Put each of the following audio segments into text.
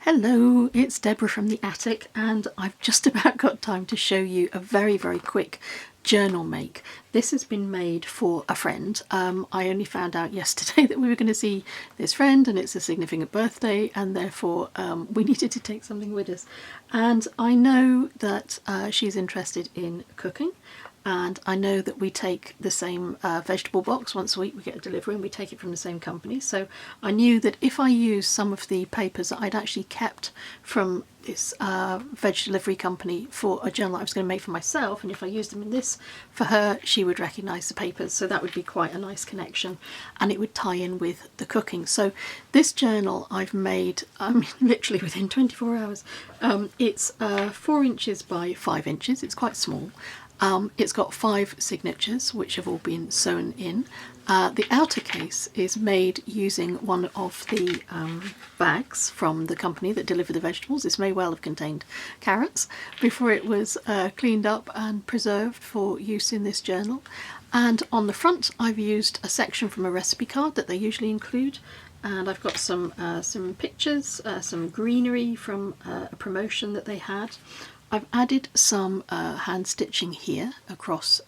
Hello, it's Deborah from the attic, and I've just about got time to show you a very quick journal make. This has been made for a friend. I only found out yesterday that we were going to see this friend and it's a significant birthday, and therefore we needed to take something with us. And I know that she's interested in cooking, and I know that we take the same vegetable box once a week. We get a delivery and we take it from the same company, so I knew that if I used some of the papers that I'd actually kept from this veg delivery company for a journal I was going to make for myself, and if I used them in this for her, she would recognise the papers, so that would be quite a nice connection, and it would tie in with the cooking. So this journal I've made, literally within 24 hours. It's 4 inches by 5 inches, it's quite small. It's got 5 signatures which have all been sewn in. The outer case is made using one of the bags from the company that deliver the vegetables. This may well have contained carrots before it was cleaned up and preserved for use in this journal. And on the front I've used a section from a recipe card that they usually include, and I've got some pictures, some greenery from a promotion that they had. I've added some hand stitching here across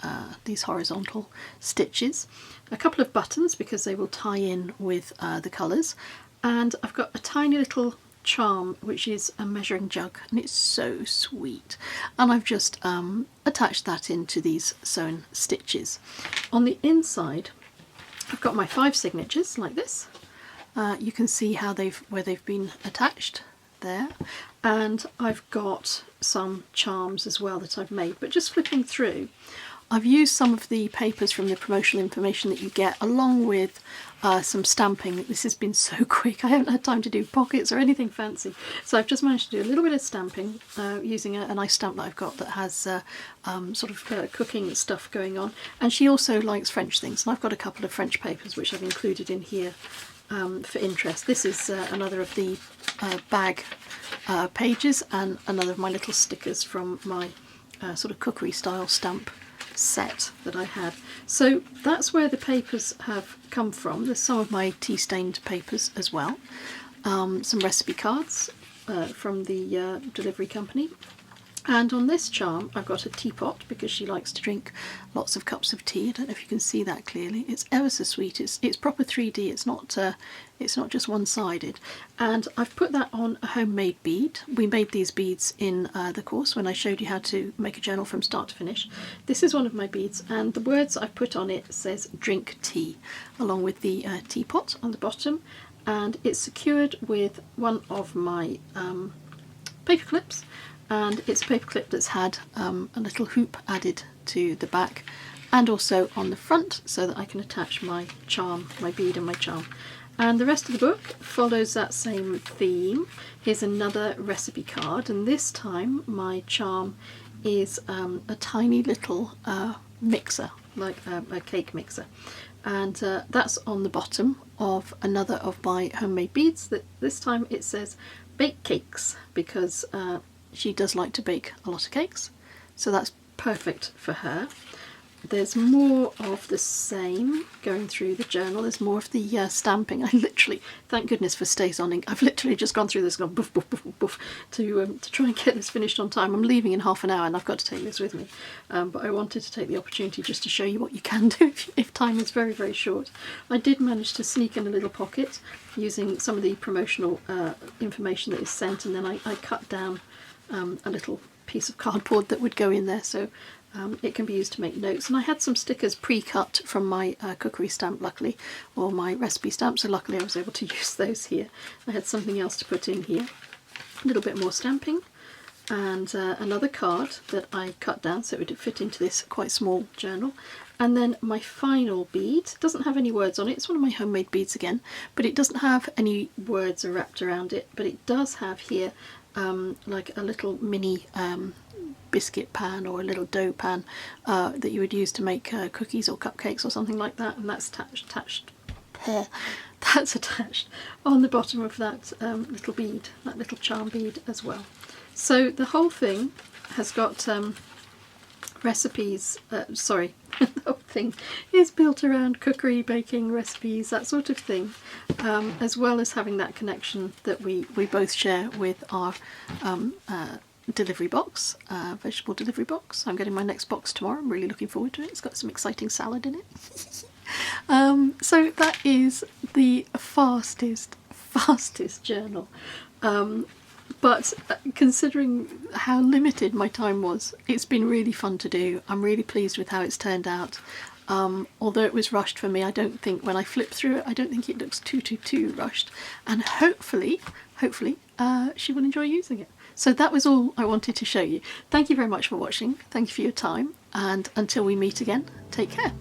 these horizontal stitches, a couple of buttons because they will tie in with the colours, and I've got a tiny little charm which is a measuring jug, and it's so sweet, and I've just attached that into these sewn stitches. On the inside I've got my 5 signatures like this. You can see how where they've been attached there, and I've got some charms as well that I've made. But just flipping through, I've used some of the papers from the promotional information that you get, along with some stamping. This has been so quick, I haven't had time to do pockets or anything fancy, so I've just managed to do a little bit of stamping using a nice stamp that I've got that has sort of cooking stuff going on. And she also likes French things, and I've got a couple of French papers which I've included in here for interest. This is another of the bag pages, and another of my little stickers from my sort of cookery style stamp set that I had. So that's where the papers have come from. There's some of my tea stained papers as well, some recipe cards from the delivery company. And on this charm I've got a teapot because she likes to drink lots of cups of tea. I don't know if you can see that clearly. It's ever so sweet. It's proper 3D. It's not just one-sided. And I've put that on a homemade bead. We made these beads in the course when I showed you how to make a journal from start to finish. This is one of my beads, and the words I've put on it says "drink tea," along with the teapot on the bottom, and it's secured with one of my paper clips. And it's a paper clip that's had a little hoop added to the back and also on the front, so that I can attach my charm, my bead and my charm. And the rest of the book follows that same theme. Here's another recipe card, and this time my charm is a tiny little mixer, like a cake mixer. And that's on the bottom of another of my homemade beads. That this time it says "bake cakes" because she does like to bake a lot of cakes, so that's perfect for her. There's more of the same going through the journal. There's more of the stamping. I literally, thank goodness for StazOnInk, I've literally just gone through this, gone boof, boof, boof, boof, to try and get this finished on time. I'm leaving in half an hour and I've got to take this with me. But I wanted to take the opportunity just to show you what you can do if time is very short. I did manage to sneak in a little pocket using some of the promotional information that is sent, and then I cut down a little piece of cardboard that would go in there, so it can be used to make notes. And I had some stickers pre-cut from my cookery stamp, luckily, or my recipe stamp, so luckily I was able to use those here. I had something else to put in here, a little bit more stamping, and another card that I cut down so it would fit into this quite small journal. And then my final bead doesn't have any words on it. It's one of my homemade beads again, but it doesn't have any words wrapped around it, but it does have here like a little mini biscuit pan or a little dough pan that you would use to make cookies or cupcakes or something like that, and that's attached there. That's attached on the bottom of that little bead, that little charm bead as well. So the whole thing has got recipes, The whole thing is built around cookery, baking, recipes, that sort of thing, as well as having that connection that we both share with our delivery box, vegetable delivery box. I'm getting my next box tomorrow. I'm really looking forward to it. It's got some exciting salad in it. So that is the fastest journal. But considering how limited my time was, it's been really fun to do. I'm really pleased with how it's turned out. Although it was rushed for me, I don't think when I flip through it, I don't think it looks too rushed. And hopefully, she will enjoy using it. So that was all I wanted to show you. Thank you very much for watching. Thank you for your time. And until we meet again, take care.